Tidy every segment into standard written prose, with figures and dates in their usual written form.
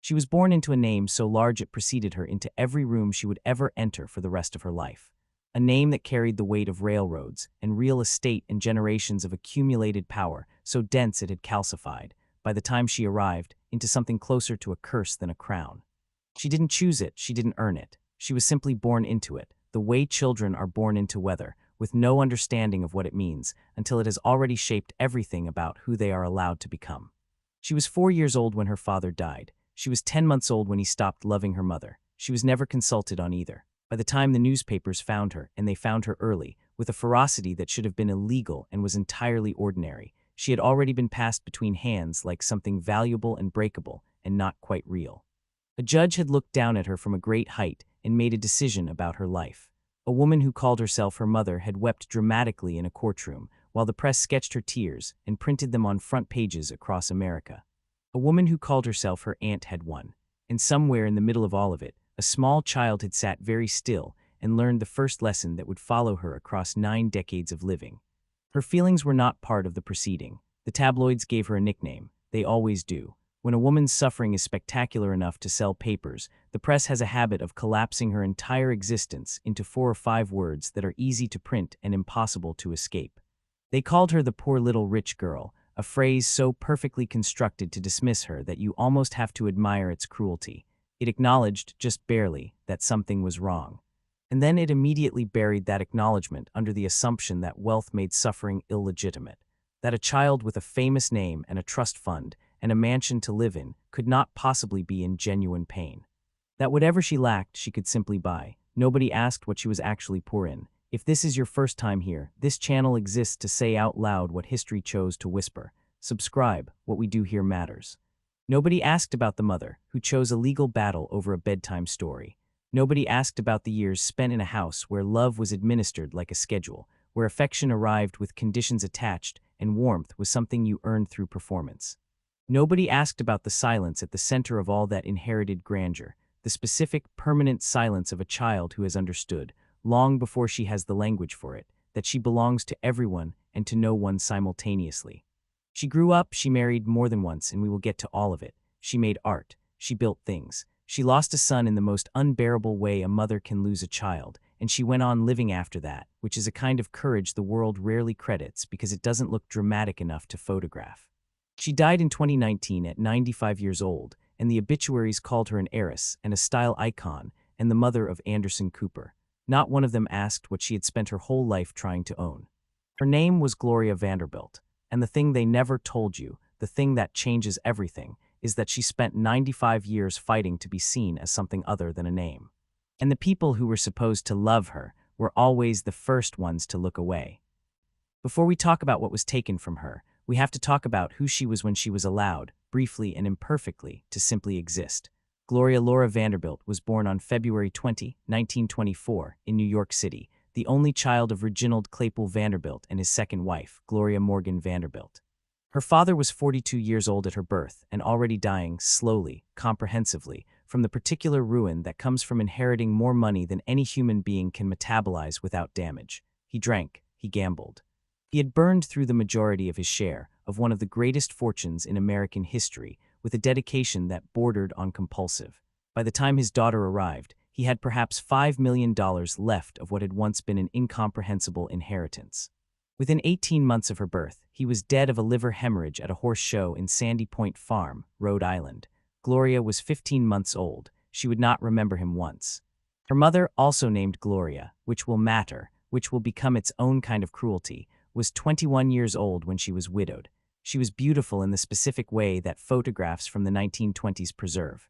She was born into a name so large it preceded her into every room she would ever enter for the rest of her life. A name that carried the weight of railroads and real estate and generations of accumulated power, so dense it had calcified, by the time she arrived, into something closer to a curse than a crown. She didn't choose it, she didn't earn it. She was simply born into it, the way children are born into weather, with no understanding of what it means, until it has already shaped everything about who they are allowed to become. She was 4 years old when her father died. She was 10 months old when he stopped loving her mother. She was never consulted on either. By the time the newspapers found her, and they found her early, with a ferocity that should have been illegal and was entirely ordinary, she had already been passed between hands like something valuable and breakable, and not quite real. A judge had looked down at her from a great height and made a decision about her life. A woman who called herself her mother had wept dramatically in a courtroom, while the press sketched her tears and printed them on front pages across America. A woman who called herself her aunt had won, and somewhere in the middle of all of it, a small child had sat very still and learned the first lesson that would follow her across 9 decades of living. Her feelings were not part of the proceeding. The tabloids gave her a nickname. They always do. When a woman's suffering is spectacular enough to sell papers, the press has a habit of collapsing her entire existence into 4 or 5 words that are easy to print and impossible to escape. They called her the poor little rich girl, a phrase so perfectly constructed to dismiss her that you almost have to admire its cruelty. It acknowledged, just barely, that something was wrong. And then it immediately buried that acknowledgement under the assumption that wealth made suffering illegitimate, that a child with a famous name and a trust fund and a mansion to live in could not possibly be in genuine pain. That whatever she lacked, she could simply buy. Nobody asked what she was actually poor in. If this is your first time here, this channel exists to say out loud what history chose to whisper. Subscribe, what we do here matters. Nobody asked about the mother, who chose a legal battle over a bedtime story. Nobody asked about the years spent in a house where love was administered like a schedule, where affection arrived with conditions attached and warmth was something you earned through performance. Nobody asked about the silence at the center of all that inherited grandeur, the specific, permanent silence of a child who has understood, long before she has the language for it, that she belongs to everyone and to no one simultaneously. She grew up, she married more than once, and we will get to all of it. She made art. She built things. She lost a son in the most unbearable way a mother can lose a child, and she went on living after that, which is a kind of courage the world rarely credits because it doesn't look dramatic enough to photograph. She died in 2019 at 95 years old, and the obituaries called her an heiress and a style icon and the mother of Anderson Cooper. Not one of them asked what she had spent her whole life trying to own. Her name was Gloria Vanderbilt, and the thing they never told you, the thing that changes everything, is that she spent 95 years fighting to be seen as something other than a name. And the people who were supposed to love her were always the first ones to look away. Before we talk about what was taken from her, we have to talk about who she was when she was allowed, briefly and imperfectly, to simply exist. Gloria Laura Vanderbilt was born on February 20, 1924, in New York City, the only child of Reginald Claypool Vanderbilt and his second wife, Gloria Morgan Vanderbilt. Her father was 42 years old at her birth and already dying slowly, comprehensively, from the particular ruin that comes from inheriting more money than any human being can metabolize without damage. He drank, he gambled. He had burned through the majority of his share of one of the greatest fortunes in American history with a dedication that bordered on compulsive. By the time his daughter arrived, he had perhaps $5 million left of what had once been an incomprehensible inheritance. Within 18 months of her birth, he was dead of a liver hemorrhage at a horse show in Sandy Point Farm, Rhode Island. Gloria was 15 months old. She would not remember him once. Her mother, also named Gloria, which will matter, which will become its own kind of cruelty, was 21 years old when she was widowed. She was beautiful in the specific way that photographs from the 1920s preserve.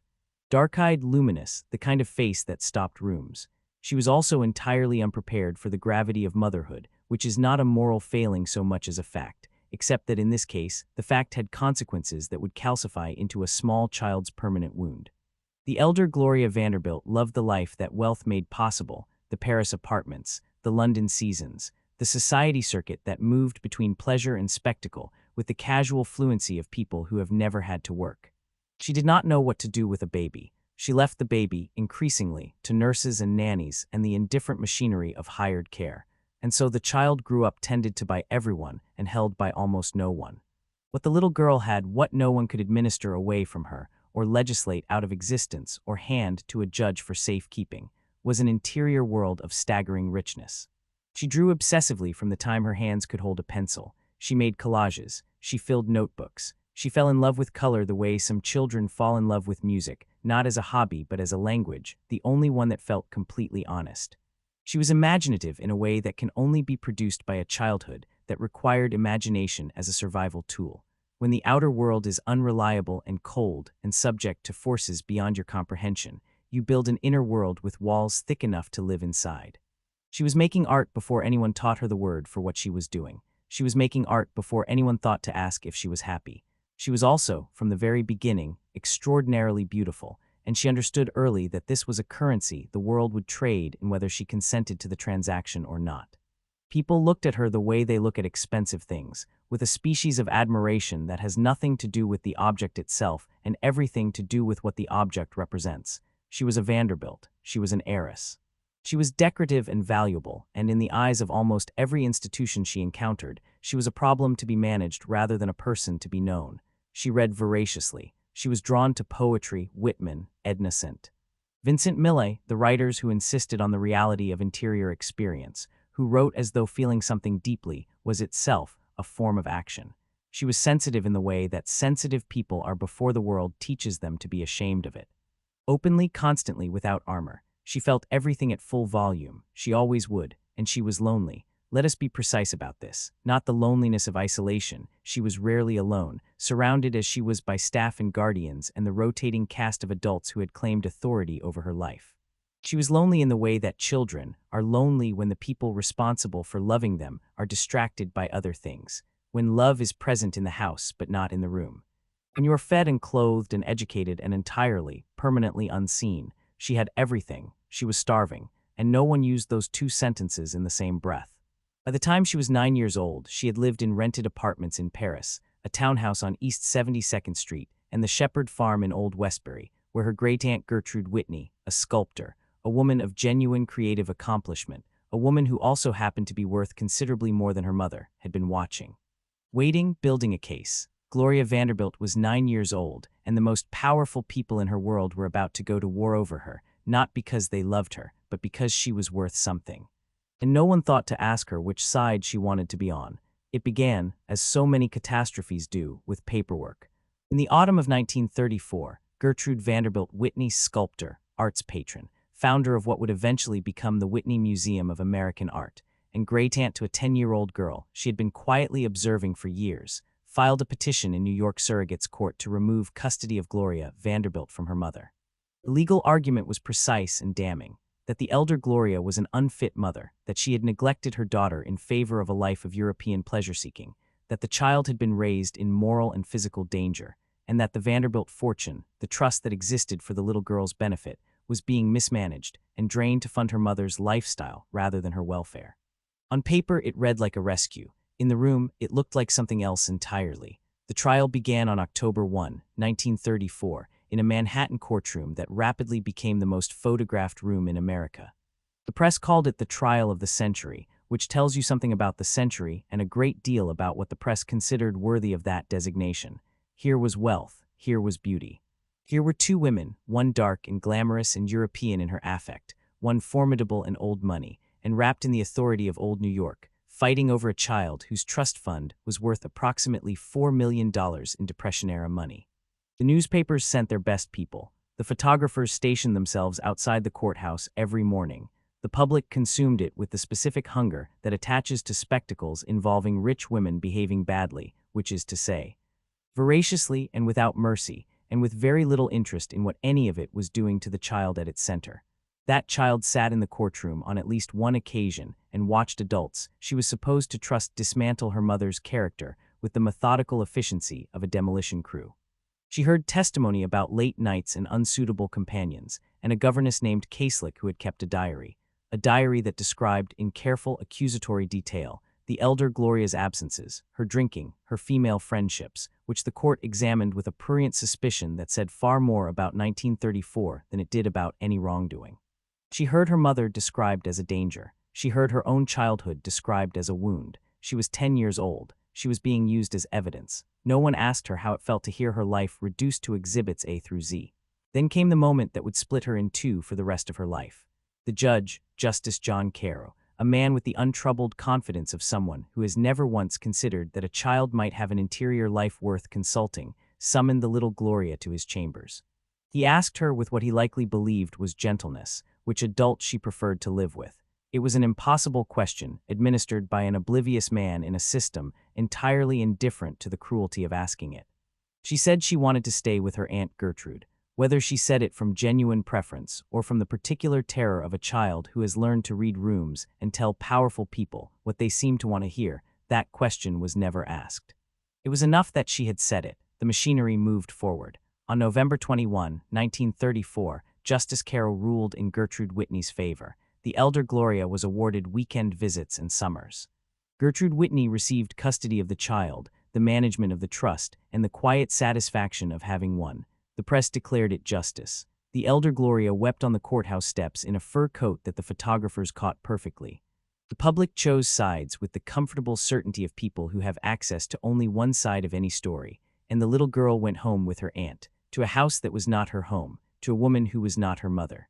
Dark-eyed, luminous, the kind of face that stopped rooms. She was also entirely unprepared for the gravity of motherhood, which is not a moral failing so much as a fact, except that in this case, the fact had consequences that would calcify into a small child's permanent wound. The elder Gloria Vanderbilt loved the life that wealth made possible, the Paris apartments, the London seasons, the society circuit that moved between pleasure and spectacle with the casual fluency of people who have never had to work. She did not know what to do with a baby. She left the baby, increasingly, to nurses and nannies and the indifferent machinery of hired care. And so the child grew up tended to by everyone and held by almost no one. What the little girl had, what no one could administer away from her, or legislate out of existence or hand to a judge for safekeeping, was an interior world of staggering richness. She drew obsessively from the time her hands could hold a pencil. She made collages. She filled notebooks. She fell in love with color the way some children fall in love with music, not as a hobby but as a language, the only one that felt completely honest. She was imaginative in a way that can only be produced by a childhood that required imagination as a survival tool. When the outer world is unreliable and cold and subject to forces beyond your comprehension, you build an inner world with walls thick enough to live inside. She was making art before anyone taught her the word for what she was doing. She was making art before anyone thought to ask if she was happy. She was also, from the very beginning, extraordinarily beautiful, and she understood early that this was a currency the world would trade in whether she consented to the transaction or not. People looked at her the way they look at expensive things, with a species of admiration that has nothing to do with the object itself and everything to do with what the object represents. She was a Vanderbilt. She was an heiress. She was decorative and valuable, and in the eyes of almost every institution she encountered, she was a problem to be managed rather than a person to be known. She read voraciously. She was drawn to poetry, Whitman, Edna St. Vincent Millay, the writers who insisted on the reality of interior experience, who wrote as though feeling something deeply was itself a form of action. She was sensitive in the way that sensitive people are before the world teaches them to be ashamed of it. Openly, constantly, without armor. She felt everything at full volume. She always would, and she was lonely. Let us be precise about this. Not the loneliness of isolation. She was rarely alone, surrounded as she was by staff and guardians and the rotating cast of adults who had claimed authority over her life. She was lonely in the way that children are lonely when the people responsible for loving them are distracted by other things, when love is present in the house but not in the room. When you are fed and clothed and educated and entirely, permanently unseen, she had everything, she was starving, and no one used those two sentences in the same breath. By the time she was 9 years old, she had lived in rented apartments in Paris, a townhouse on East 72nd Street, and the Shepherd Farm in Old Westbury, where her great-aunt Gertrude Whitney, a sculptor, a woman of genuine creative accomplishment, a woman who also happened to be worth considerably more than her mother, had been watching. Waiting, building a case. Gloria Vanderbilt was 9 years old, and the most powerful people in her world were about to go to war over her, not because they loved her, but because she was worth something. And no one thought to ask her which side she wanted to be on. It began, as so many catastrophes do, with paperwork. In the autumn of 1934, Gertrude Vanderbilt Whitney, sculptor, arts patron, founder of what would eventually become the Whitney Museum of American Art, and great-aunt to a 10-year-old girl she had been quietly observing for years, filed a petition in New York Surrogate's Court to remove custody of Gloria Vanderbilt from her mother. The legal argument was precise and damning, that the elder Gloria was an unfit mother, that she had neglected her daughter in favor of a life of European pleasure-seeking, that the child had been raised in moral and physical danger, and that the Vanderbilt fortune, the trust that existed for the little girl's benefit, was being mismanaged and drained to fund her mother's lifestyle rather than her welfare. On paper, it read like a rescue. In the room, it looked like something else entirely. The trial began on October 1, 1934, in a Manhattan courtroom that rapidly became the most photographed room in America. The press called it the trial of the century, which tells you something about the century and a great deal about what the press considered worthy of that designation. Here was wealth, here was beauty. Here were two women, one dark and glamorous and European in her affect, one formidable and old money, and wrapped in the authority of old New York, fighting over a child whose trust fund was worth approximately $4 million in Depression-era money. The newspapers sent their best people. The photographers stationed themselves outside the courthouse every morning. The public consumed it with the specific hunger that attaches to spectacles involving rich women behaving badly, which is to say, voraciously and without mercy, and with very little interest in what any of it was doing to the child at its center. That child sat in the courtroom on at least one occasion and watched adults she was supposed to trust dismantle her mother's character with the methodical efficiency of a demolition crew. She heard testimony about late nights and unsuitable companions, and a governess named Caselick who had kept a diary that described in careful accusatory detail the elder Gloria's absences, her drinking, her female friendships, which the court examined with a prurient suspicion that said far more about 1934 than it did about any wrongdoing. She heard her mother described as a danger. She heard her own childhood described as a wound. She was 10 years old. she was being used as evidence. No one asked her how it felt to hear her life reduced to exhibits A through Z. Then came the moment that would split her in two for the rest of her life. The judge, Justice John Caro, a man with the untroubled confidence of someone who has never once considered that a child might have an interior life worth consulting, summoned the little Gloria to his chambers. He asked her with what he likely believed was gentleness, which adult she preferred to live with. It was an impossible question, administered by an oblivious man in a system entirely indifferent to the cruelty of asking it. She said she wanted to stay with her Aunt Gertrude. Whether she said it from genuine preference or from the particular terror of a child who has learned to read rooms and tell powerful people what they seem to want to hear, that question was never asked. It was enough that she had said it. The machinery moved forward. On November 21, 1934, Justice Caro ruled in Gertrude Whitney's favor. The elder Gloria was awarded weekend visits and summers. Gertrude Whitney received custody of the child, the management of the trust, and the quiet satisfaction of having won. The press declared it justice. The elder Gloria wept on the courthouse steps in a fur coat that the photographers caught perfectly. The public chose sides with the comfortable certainty of people who have access to only one side of any story, and the little girl went home with her aunt, to a house that was not her home, to a woman who was not her mother,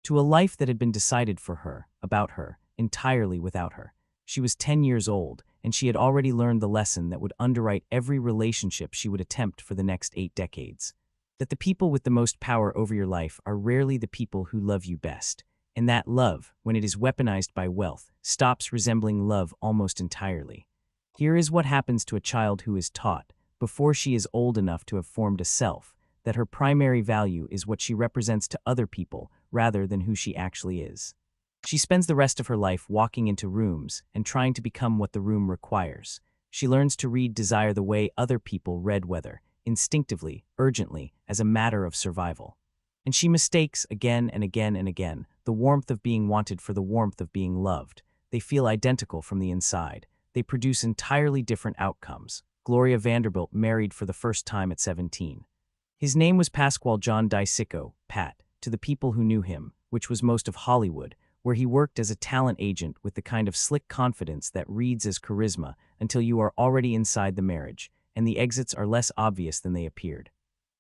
to a life that had been decided for her, about her, entirely without her. She was 10 years old, and she had already learned the lesson that would underwrite every relationship she would attempt for the next 8 decades. That the people with the most power over your life are rarely the people who love you best, and that love, when it is weaponized by wealth, stops resembling love almost entirely. Here is what happens to a child who is taught, before she is old enough to have formed a self, that her primary value is what she represents to other people rather than who she actually is. She spends the rest of her life walking into rooms and trying to become what the room requires. She learns to read desire the way other people read weather, instinctively, urgently, as a matter of survival. And she mistakes again and again and again the warmth of being wanted for the warmth of being loved. They feel identical from the inside. They produce entirely different outcomes. Gloria Vanderbilt married for the first time at 17. His name was Pasquale John Disico, Pat, to the people who knew him, which was most of Hollywood, where he worked as a talent agent with the kind of slick confidence that reads as charisma until you are already inside the marriage, and the exits are less obvious than they appeared.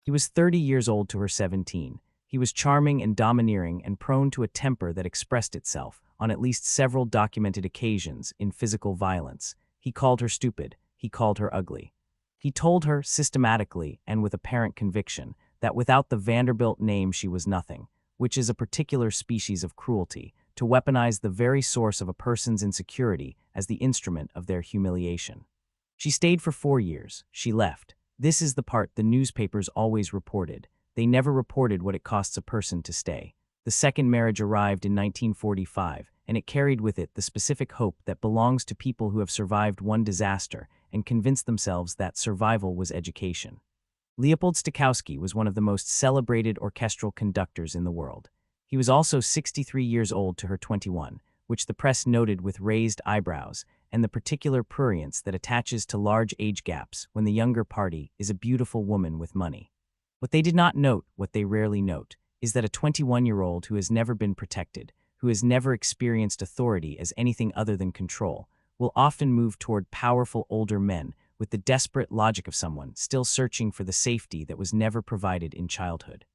He was 30 years old to her 17. He was charming and domineering and prone to a temper that expressed itself, on at least several documented occasions, in physical violence. He called her stupid. He called her ugly. He told her, systematically and with apparent conviction, that without the Vanderbilt name she was nothing, which is a particular species of cruelty, to weaponize the very source of a person's insecurity as the instrument of their humiliation. She stayed for 4 years. She left. This is the part the newspapers always reported. They never reported what it costs a person to stay. The second marriage arrived in 1945, and it carried with it the specific hope that belongs to people who have survived one disaster and convinced themselves that survival was education. Leopold Stokowski was one of the most celebrated orchestral conductors in the world. He was also 63 years old to her 21, which the press noted with raised eyebrows and the particular prurience that attaches to large age gaps when the younger party is a beautiful woman with money. What they did not note, what they rarely note, is that a 21-year-old who has never been protected, who has never experienced authority as anything other than control, will often move toward powerful older men with the desperate logic of someone still searching for the safety that was never provided in childhood.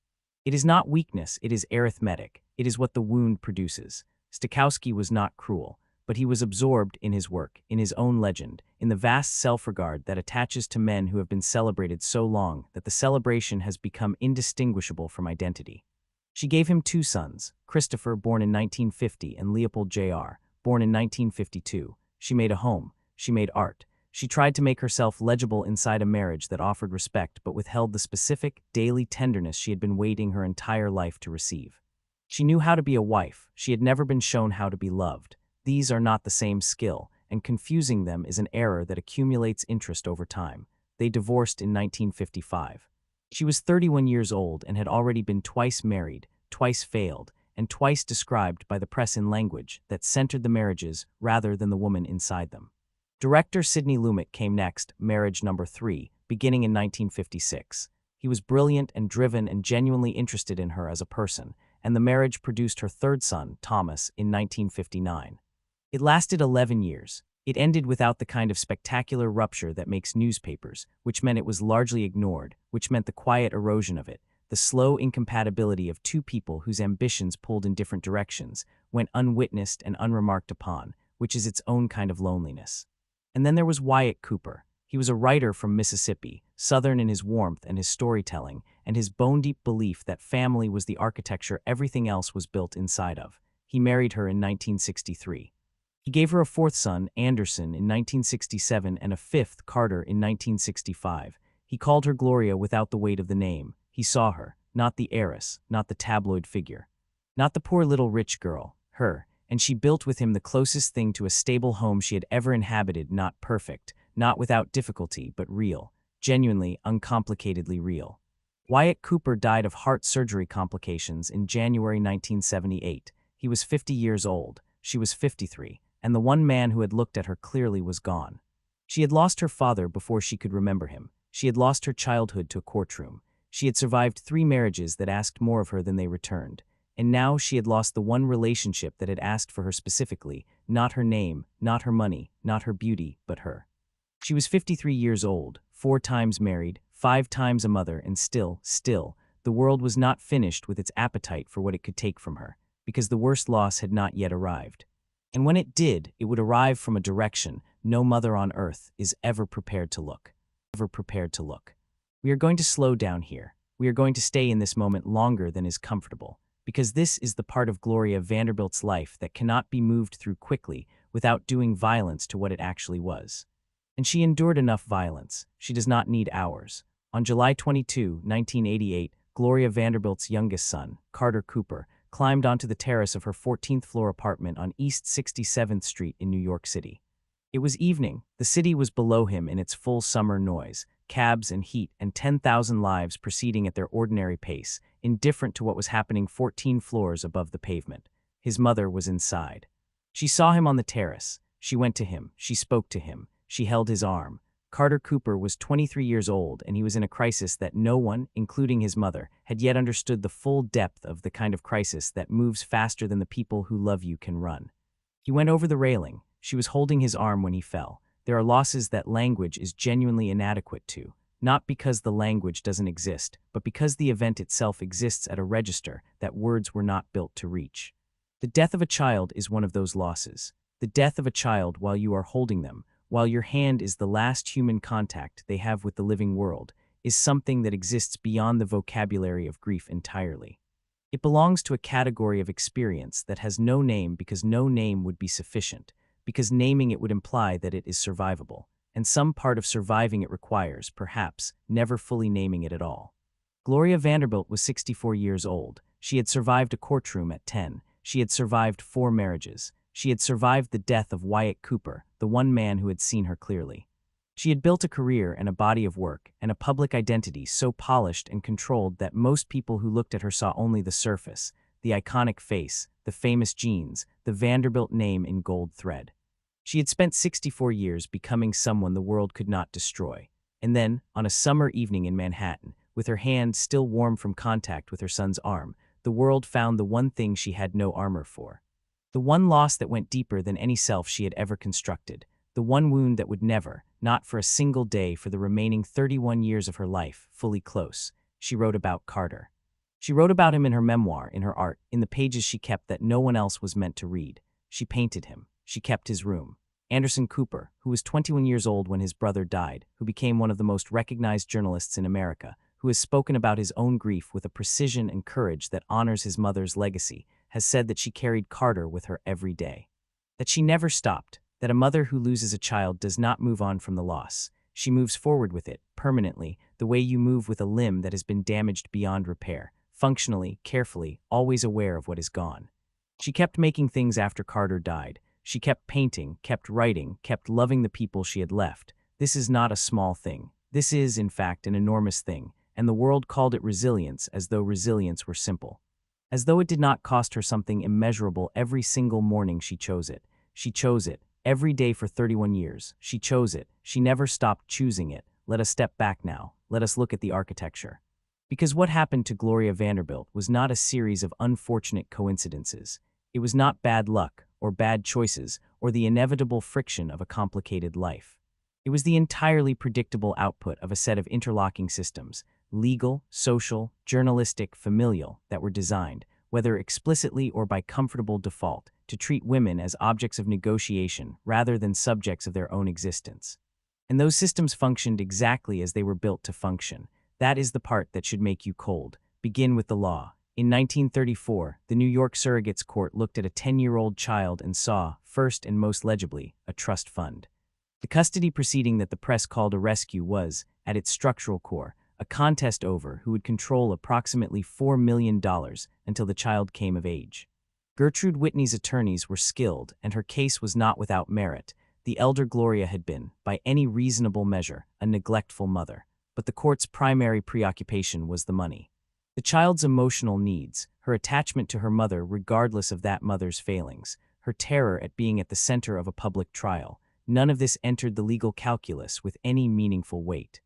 It is not weakness, it is arithmetic. It is what the wound produces. Stokowski was not cruel, but he was absorbed in his work, in his own legend, in the vast self-regard that attaches to men who have been celebrated so long that the celebration has become indistinguishable from identity. She gave him 2 sons, Christopher, born in 1950, and Leopold Jr., born in 1952. She made a home. She made art. She tried to make herself legible inside a marriage that offered respect but withheld the specific, daily tenderness she had been waiting her entire life to receive. She knew how to be a wife. She had never been shown how to be loved. These are not the same skill, and confusing them is an error that accumulates interest over time. They divorced in 1955. She was 31 years old and had already been twice married, twice failed, and twice described by the press in language that centered the marriages rather than the woman inside them. Director Sidney Lumet came next, marriage number 3, beginning in 1956. He was brilliant and driven and genuinely interested in her as a person, and the marriage produced her 3rd son, Thomas, in 1959. It lasted 11 years. It ended without the kind of spectacular rupture that makes newspapers, which meant it was largely ignored, which meant the quiet erosion of it, the slow incompatibility of two people whose ambitions pulled in different directions, went unwitnessed and unremarked upon, which is its own kind of loneliness. And then there was Wyatt Cooper. He was a writer from Mississippi, Southern in his warmth and his storytelling, and his bone-deep belief that family was the architecture everything else was built inside of. He married her in 1963. He gave her a fourth son, Anderson, in 1967 and a fifth, Carter, in 1965. He called her Gloria without the weight of the name. He saw her, not the heiress, not the tabloid figure. Not the poor little rich girl, her, and she built with him the closest thing to a stable home she had ever inhabited, not perfect, not without difficulty, but real, genuinely, uncomplicatedly real. Wyatt Cooper died of heart surgery complications in January 1978. He was 50 years old, she was 53, and the one man who had looked at her clearly was gone. She had lost her father before she could remember him. She had lost her childhood to a courtroom. She had survived 3 marriages that asked more of her than they returned. And now she had lost the one relationship that had asked for her specifically, not her name, not her money, not her beauty, but her. She was 53 years old, 4 times married, 5 times a mother, and still, the world was not finished with its appetite for what it could take from her, because the worst loss had not yet arrived. And when it did, it would arrive from a direction no mother on earth is ever prepared to look. We are going to slow down here. We are going to stay in this moment longer than is comfortable, because this is the part of Gloria Vanderbilt's life that cannot be moved through quickly without doing violence to what it actually was. And she endured enough violence. She does not need hours. On July 22, 1988, Gloria Vanderbilt's youngest son, Carter Cooper, climbed onto the terrace of her 14th-floor apartment on East 67th Street in New York City. It was evening. The city was below him in its full summer noise, cabs and heat and 10,000 lives proceeding at their ordinary pace, indifferent to what was happening 14 floors above the pavement. His mother was inside. She saw him on the terrace. She went to him. She spoke to him. She held his arm. Carter Cooper was 23 years old, and he was in a crisis that no one, including his mother, had yet understood the full depth of, the kind of crisis that moves faster than the people who love you can run. He went over the railing. She was holding his arm when he fell. There are losses that language is genuinely inadequate to, not because the language doesn't exist, but because the event itself exists at a register that words were not built to reach. The death of a child is one of those losses. The death of a child while you are holding them, while your hand is the last human contact they have with the living world, is something that exists beyond the vocabulary of grief entirely. It belongs to a category of experience that has no name because no name would be sufficient, because naming it would imply that it is survivable, and some part of surviving it requires, perhaps, never fully naming it at all. Gloria Vanderbilt was 64 years old. She had survived a courtroom at 10. She had survived 4 marriages. She had survived the death of Wyatt Cooper, the one man who had seen her clearly. She had built a career and a body of work and a public identity so polished and controlled that most people who looked at her saw only the surface, the iconic face, the famous jeans, the Vanderbilt name in gold thread. She had spent 64 years becoming someone the world could not destroy. And then, on a summer evening in Manhattan, with her hand still warm from contact with her son's arm, the world found the one thing she had no armor for. The one loss that went deeper than any self she had ever constructed. The one wound that would never, not for a single day for the remaining 31 years of her life, fully close. She wrote about Carter. She wrote about him in her memoir, in her art, in the pages she kept that no one else was meant to read. She painted him. She kept his room. Anderson Cooper, who was 21 years old when his brother died, who became one of the most recognized journalists in America, who has spoken about his own grief with a precision and courage that honors his mother's legacy, has said that she carried Carter with her every day. That she never stopped, that a mother who loses a child does not move on from the loss. She moves forward with it, permanently, the way you move with a limb that has been damaged beyond repair, functionally, carefully, always aware of what is gone. She kept making things after Carter died. She kept painting, kept writing, kept loving the people she had left. This is not a small thing. This is, in fact, an enormous thing, and the world called it resilience as though resilience were simple. As though it did not cost her something immeasurable every single morning she chose it. She chose it, every day for 31 years. She chose it. She never stopped choosing it. Let us step back now. Let us look at the architecture. Because what happened to Gloria Vanderbilt was not a series of unfortunate coincidences. It was not bad luck, or bad choices, or the inevitable friction of a complicated life. It was the entirely predictable output of a set of interlocking systems, legal, social, journalistic, familial, that were designed, whether explicitly or by comfortable default, to treat women as objects of negotiation rather than subjects of their own existence. And those systems functioned exactly as they were built to function. That is the part that should make you cold. Begin with the law. In 1934, the New York Surrogates Court looked at a 10-year-old child and saw, first and most legibly, a trust fund. The custody proceeding that the press called a rescue was, at its structural core, a contest over who would control approximately $4 million until the child came of age. Gertrude Whitney's attorneys were skilled, and her case was not without merit. The elder Gloria had been, by any reasonable measure, a neglectful mother, but the court's primary preoccupation was the money. The child's emotional needs, her attachment to her mother regardless of that mother's failings, her terror at being at the center of a public trial, none of this entered the legal calculus with any meaningful weight.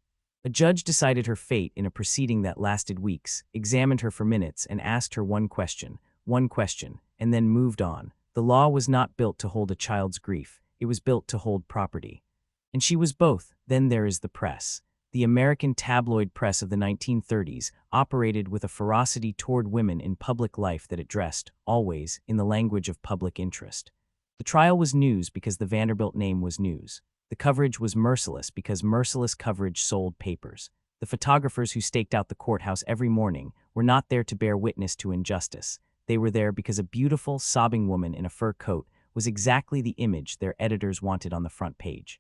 A judge decided her fate in a proceeding that lasted weeks, examined her for minutes and asked her one question, and then moved on. The law was not built to hold a child's grief, it was built to hold property. And she was both. Then there is the press. The American tabloid press of the 1930s operated with a ferocity toward women in public life that it dressed, always, in the language of public interest. The trial was news because the Vanderbilt name was news. The coverage was merciless because merciless coverage sold papers. The photographers who staked out the courthouse every morning were not there to bear witness to injustice. They were there because a beautiful, sobbing woman in a fur coat was exactly the image their editors wanted on the front page.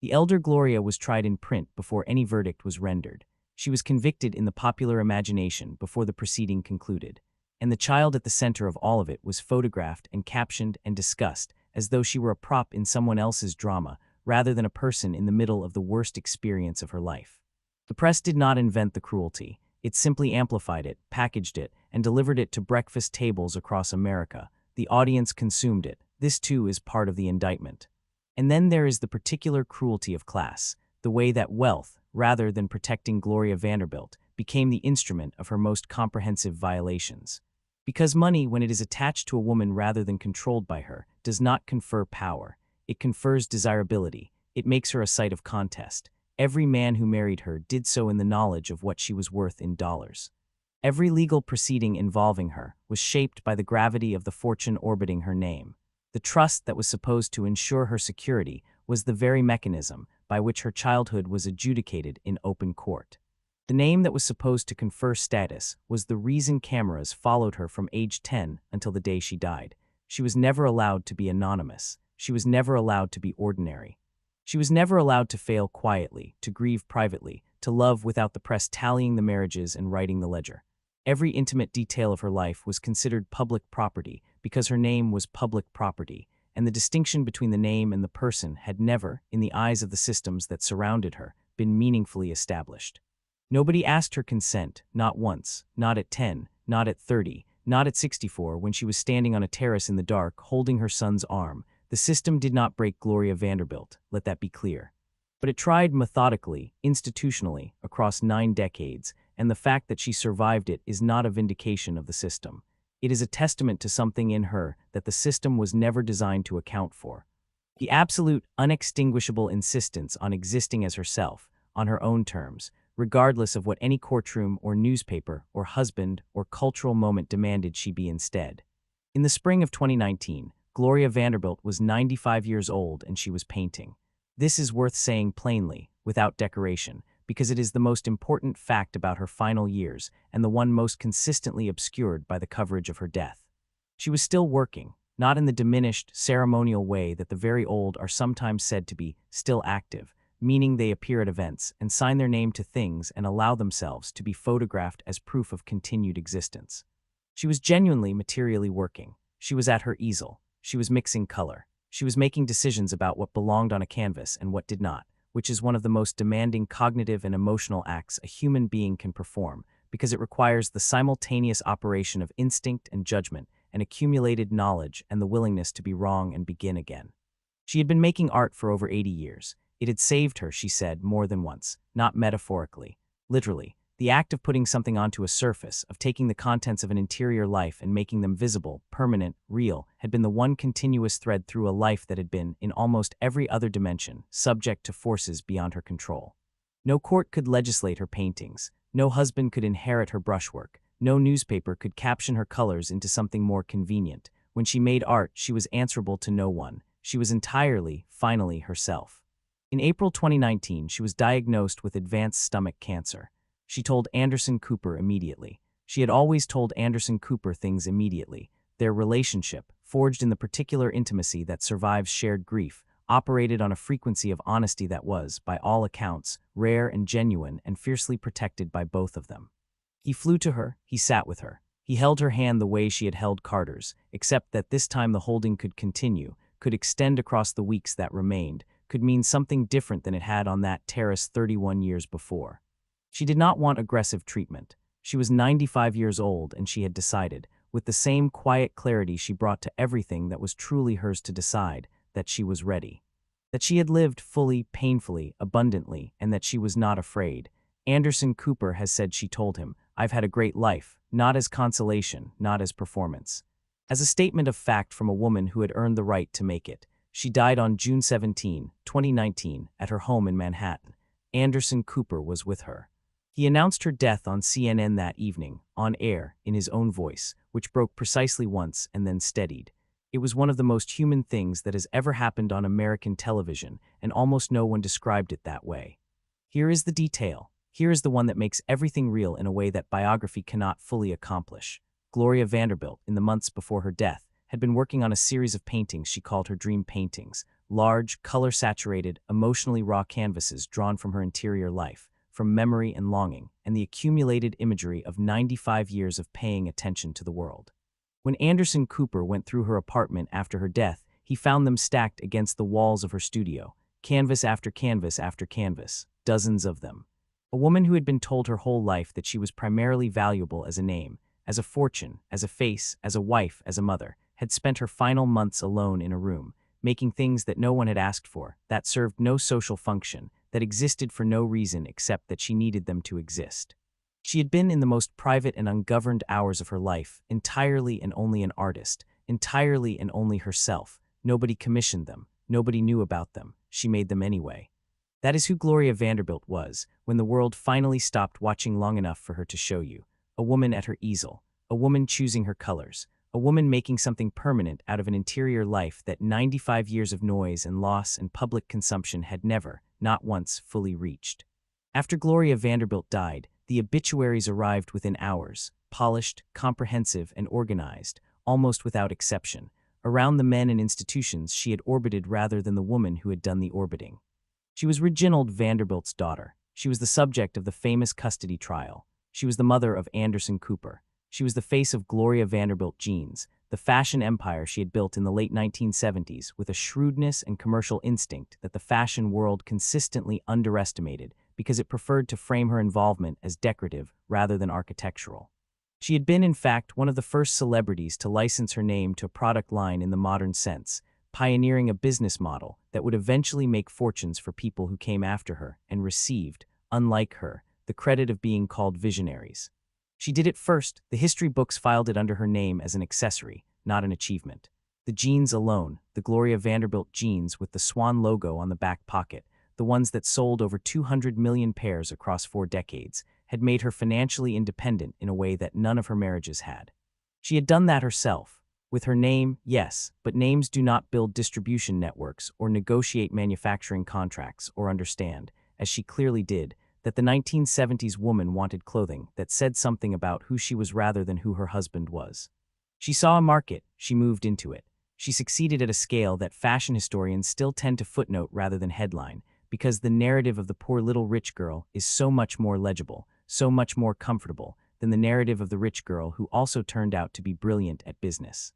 The elder Gloria was tried in print before any verdict was rendered. She was convicted in the popular imagination before the proceeding concluded. And the child at the center of all of it was photographed and captioned and discussed as though she were a prop in someone else's drama rather than a person in the middle of the worst experience of her life. The press did not invent the cruelty. It simply amplified it, packaged it, and delivered it to breakfast tables across America. The audience consumed it. This too is part of the indictment. And then there is the particular cruelty of class, the way that wealth, rather than protecting Gloria Vanderbilt, became the instrument of her most comprehensive violations. Because money, when it is attached to a woman rather than controlled by her, does not confer power. It confers desirability. It makes her a site of contest. Every man who married her did so in the knowledge of what she was worth in dollars. Every legal proceeding involving her was shaped by the gravity of the fortune orbiting her name. The trust that was supposed to ensure her security was the very mechanism by which her childhood was adjudicated in open court. The name that was supposed to confer status was the reason cameras followed her from age 10 until the day she died. She was never allowed to be anonymous. She was never allowed to be ordinary. She was never allowed to fail quietly, to grieve privately, to love without the press tallying the marriages and writing the ledger. Every intimate detail of her life was considered public property because her name was public property, and the distinction between the name and the person had never, in the eyes of the systems that surrounded her, been meaningfully established. Nobody asked her consent, not once, not at 10, not at 30, not at 64 when she was standing on a terrace in the dark holding her son's arm. The system did not break Gloria Vanderbilt, let that be clear. But it tried methodically, institutionally, across 9 decades, and the fact that she survived it is not a vindication of the system. It is a testament to something in her that the system was never designed to account for. The absolute, unextinguishable insistence on existing as herself, on her own terms, regardless of what any courtroom or newspaper or husband or cultural moment demanded she be instead. In the spring of 2019, Gloria Vanderbilt was 95 years old and she was painting. This is worth saying plainly, without decoration, because it is the most important fact about her final years and the one most consistently obscured by the coverage of her death. She was still working, not in the diminished, ceremonial way that the very old are sometimes said to be still active, meaning they appear at events and sign their name to things and allow themselves to be photographed as proof of continued existence. She was genuinely materially working. She was at her easel. She was mixing color. She was making decisions about what belonged on a canvas and what did not, which is one of the most demanding cognitive and emotional acts a human being can perform because it requires the simultaneous operation of instinct and judgment and accumulated knowledge and the willingness to be wrong and begin again. She had been making art for over 80 years. It had saved her, she said, more than once, not metaphorically, literally. The act of putting something onto a surface, of taking the contents of an interior life and making them visible, permanent, real, had been the one continuous thread through a life that had been, in almost every other dimension, subject to forces beyond her control. No court could legislate her paintings, no husband could inherit her brushwork, no newspaper could caption her colors into something more convenient. When she made art, she was answerable to no one. She was entirely, finally, herself. In April 2019, she was diagnosed with advanced stomach cancer. She told Anderson Cooper immediately. She had always told Anderson Cooper things immediately. Their relationship, forged in the particular intimacy that survives shared grief, operated on a frequency of honesty that was, by all accounts, rare and genuine and fiercely protected by both of them. He flew to her, he sat with her. He held her hand the way she had held Carter's, except that this time the holding could continue, could extend across the weeks that remained, could mean something different than it had on that terrace 31 years before. She did not want aggressive treatment. She was 95 years old and she had decided, with the same quiet clarity she brought to everything that was truly hers to decide, that she was ready. That she had lived fully, painfully, abundantly, and that she was not afraid. Anderson Cooper has said she told him, "I've had a great life, not as consolation, not as performance." As a statement of fact from a woman who had earned the right to make it. She died on June 17, 2019, at her home in Manhattan. Anderson Cooper was with her. He announced her death on CNN that evening, on air, in his own voice, which broke precisely once and then steadied. It was one of the most human things that has ever happened on American television, and almost no one described it that way. Here is the detail. Here is the one that makes everything real in a way that biography cannot fully accomplish. Gloria Vanderbilt, in the months before her death, had been working on a series of paintings she called her dream paintings, large, color-saturated, emotionally raw canvases drawn from her interior life, from memory and longing, and the accumulated imagery of 95 years of paying attention to the world. When Anderson Cooper went through her apartment after her death, he found them stacked against the walls of her studio, canvas after canvas after canvas, dozens of them. A woman who had been told her whole life that she was primarily valuable as a name, as a fortune, as a face, as a wife, as a mother, had spent her final months alone in a room, making things that no one had asked for, that served no social function, that existed for no reason except that she needed them to exist. She had been in the most private and ungoverned hours of her life, entirely and only an artist, entirely and only herself. Nobody commissioned them, nobody knew about them, she made them anyway. That is who Gloria Vanderbilt was, when the world finally stopped watching long enough for her to show you. A woman at her easel, a woman choosing her colors, a woman making something permanent out of an interior life that 95 years of noise and loss and public consumption had never, not once, fully reached. After Gloria Vanderbilt died, the obituaries arrived within hours, polished, comprehensive, and organized, almost without exception, around the men and institutions she had orbited rather than the woman who had done the orbiting. She was Reginald Vanderbilt's daughter. She was the subject of the famous custody trial. She was the mother of Anderson Cooper. She was the face of Gloria Vanderbilt jeans, the fashion empire she had built in the late 1970s with a shrewdness and commercial instinct that the fashion world consistently underestimated because it preferred to frame her involvement as decorative rather than architectural. She had been, in fact, one of the first celebrities to license her name to a product line in the modern sense, pioneering a business model that would eventually make fortunes for people who came after her and received, unlike her, the credit of being called visionaries. She did it first. The history books filed it under her name as an accessory, not an achievement. The jeans alone, the Gloria Vanderbilt jeans with the swan logo on the back pocket, the ones that sold over 200 million pairs across 4 decades, had made her financially independent in a way that none of her marriages had. She had done that herself. With her name, yes, but names do not build distribution networks or negotiate manufacturing contracts or understand, as she clearly did, that the 1970s woman wanted clothing that said something about who she was rather than who her husband was. She saw a market, she moved into it. She succeeded at a scale that fashion historians still tend to footnote rather than headline, because the narrative of the poor little rich girl is so much more legible, so much more comfortable, than the narrative of the rich girl who also turned out to be brilliant at business.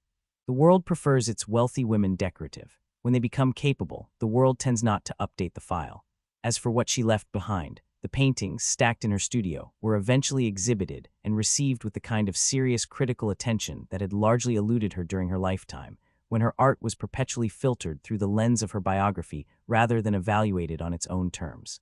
The world prefers its wealthy women decorative. When they become capable, the world tends not to update the file. As for what she left behind, the paintings, stacked in her studio, were eventually exhibited and received with the kind of serious critical attention that had largely eluded her during her lifetime, when her art was perpetually filtered through the lens of her biography rather than evaluated on its own terms.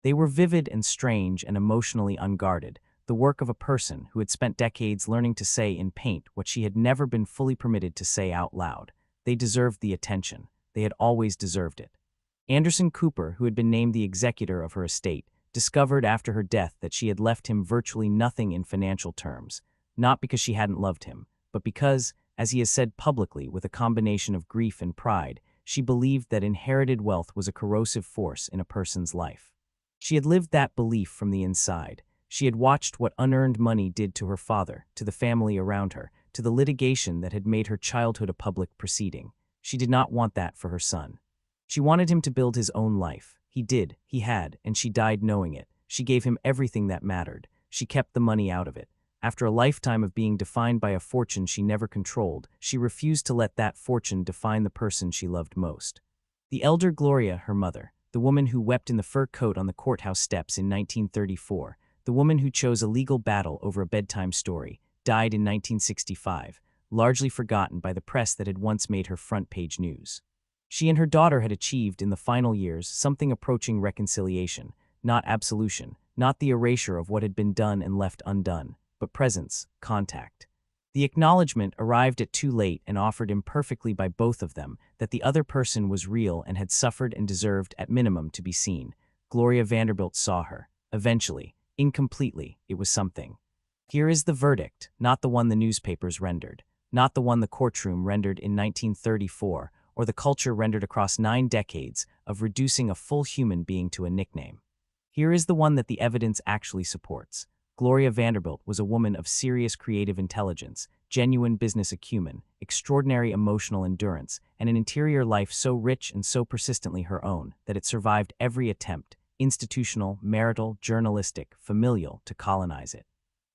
They were vivid and strange and emotionally unguarded, the work of a person who had spent decades learning to say in paint what she had never been fully permitted to say out loud. They deserved the attention. They had always deserved it. Anderson Cooper, who had been named the executor of her estate, discovered after her death that she had left him virtually nothing in financial terms, not because she hadn't loved him, but because, as he has said publicly with a combination of grief and pride, she believed that inherited wealth was a corrosive force in a person's life. She had lived that belief from the inside. She had watched what unearned money did to her father, to the family around her, to the litigation that had made her childhood a public proceeding. She did not want that for her son. She wanted him to build his own life. He did, he had, and she died knowing it. She gave him everything that mattered. She kept the money out of it. After a lifetime of being defined by a fortune she never controlled, she refused to let that fortune define the person she loved most. The elder Gloria, her mother, the woman who wept in the fur coat on the courthouse steps in 1934, the woman who chose a legal battle over a bedtime story, died in 1965, largely forgotten by the press that had once made her front-page news. She and her daughter had achieved in the final years something approaching reconciliation, not absolution, not the erasure of what had been done and left undone, but presence, contact. The acknowledgement arrived at too late and offered imperfectly by both of them that the other person was real and had suffered and deserved at minimum to be seen. Gloria Vanderbilt saw her. Eventually, incompletely, it was something. Here is the verdict, not the one the newspapers rendered, not the one the courtroom rendered in 1934, or the culture rendered across 9 decades of reducing a full human being to a nickname. Here is the one that the evidence actually supports. Gloria Vanderbilt was a woman of serious creative intelligence, genuine business acumen, extraordinary emotional endurance, and an interior life so rich and so persistently her own that it survived every attempt, institutional, marital, journalistic, familial, to colonize it.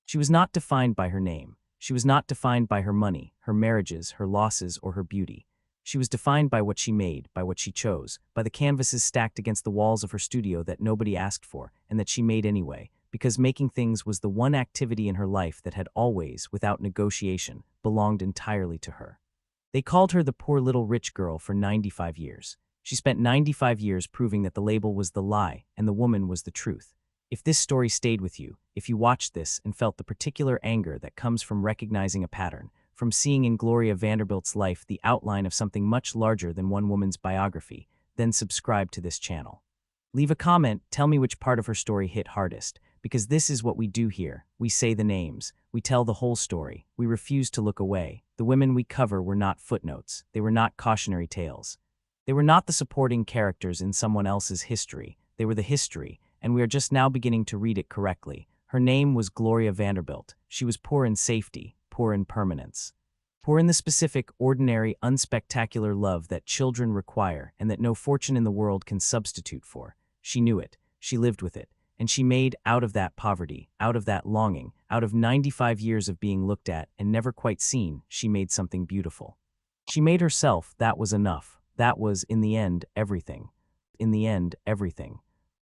She was not defined by her name. She was not defined by her money, her marriages, her losses, or her beauty. She was defined by what she made, by what she chose, by the canvases stacked against the walls of her studio that nobody asked for, and that she made anyway, because making things was the one activity in her life that had always, without negotiation, belonged entirely to her. They called her the poor little rich girl for 95 years. She spent 95 years proving that the label was the lie and the woman was the truth. If this story stayed with you, if you watched this and felt the particular anger that comes from recognizing a pattern, from seeing in Gloria Vanderbilt's life the outline of something much larger than one woman's biography, then subscribe to this channel. Leave a comment, tell me which part of her story hit hardest, because this is what we do here. We say the names, we tell the whole story, we refuse to look away. The women we cover were not footnotes, they were not cautionary tales. They were not the supporting characters in someone else's history, they were the history, and we are just now beginning to read it correctly. Her name was Gloria Vanderbilt. She was poor in safety, poor in permanence. Poor in the specific, ordinary, unspectacular love that children require and that no fortune in the world can substitute for. She knew it, she lived with it, and she made, out of that poverty, out of that longing, out of 95 years of being looked at and never quite seen, she made something beautiful. She made herself, that was enough. That was, in the end, everything. In the end, everything.